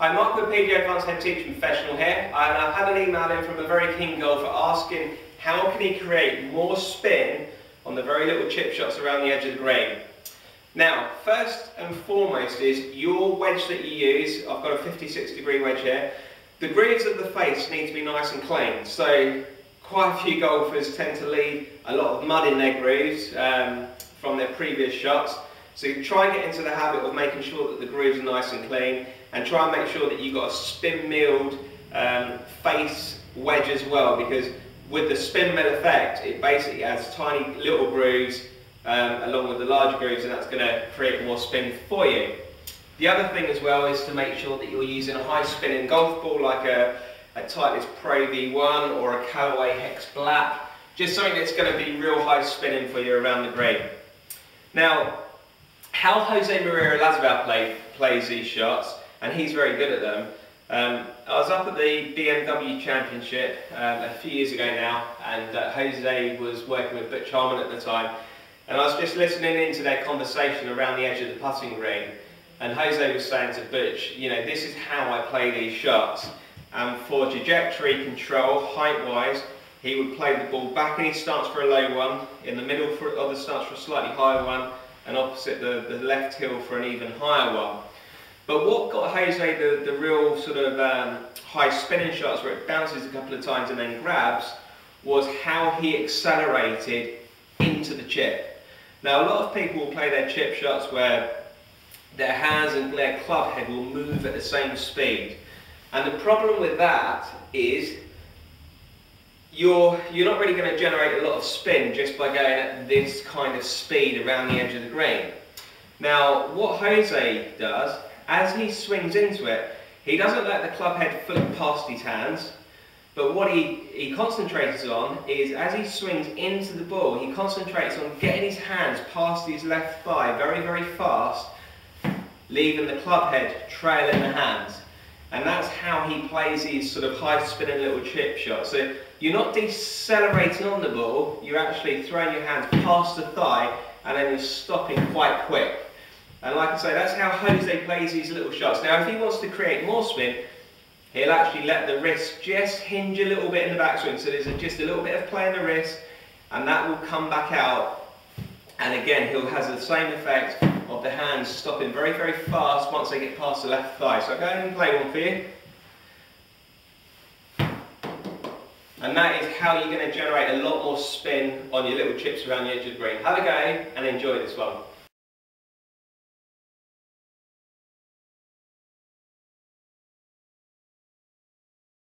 Hi, Mark with PGA Advanced Head Teacher Professional here, and I've had an email in from a very keen golfer asking how can he create more spin on the very little chip shots around the edge of the green. Now, first and foremost is your wedge that you use. I've got a 56-degree wedge here. The grooves of the face need to be nice and clean, so quite a few golfers tend to leave a lot of mud in their grooves from their previous shots. So try and get into the habit of making sure that the grooves are nice and clean, and try and make sure that you've got a spin milled face wedge as well, because with the spin mill effect it basically adds tiny little grooves along with the large grooves, and that's going to create more spin for you. The other thing as well is to make sure that you're using a high spinning golf ball like a Titleist Pro V1 or a Callaway Hex Black, just something that's going to be real high spinning for you around the green. Now, how Jose Maria Lazabal plays these shots, and he's very good at them. I was up at the BMW Championship a few years ago now, and Jose was working with Butch Harmon at the time, and I was just listening into their conversation around the edge of the putting green, and Jose was saying to Butch, you know, this is how I play these shots, and for trajectory control, height-wise, he would play the ball back in his stance for a low one, in the middle of the stance for a slightly higher one, and opposite the left heel for an even higher one. But what got Jose the real sort of high spinning shots where it bounces a couple of times and then grabs was how he accelerated into the chip. Now, a lot of people will play their chip shots where their hands and their club head will move at the same speed. And the problem with that is you're not really going to generate a lot of spin just by going at this kind of speed around the edge of the green. Now, what Jose does, as he swings into it, he doesn't let the club head flick past his hands, but what he concentrates on is, as he swings into the ball, he concentrates on getting his hands past his left thigh very, very fast, leaving the club head trailing the hands. And that's how he plays these sort of high spinning little chip shots. So you're not decelerating on the ball, you're actually throwing your hands past the thigh and then you're stopping quite quick. And like I say, that's how Jose plays these little shots. Now, if he wants to create more spin, he'll actually let the wrist just hinge a little bit in the backswing. So there's just a little bit of play in the wrist, and that will come back out. And again, he'll have the same effect of the hands stopping very, very fast once they get past the left thigh. So I'll go ahead and play one for you. And that is how you're going to generate a lot more spin on your little chips around the edge of the green. Have a go and enjoy this one.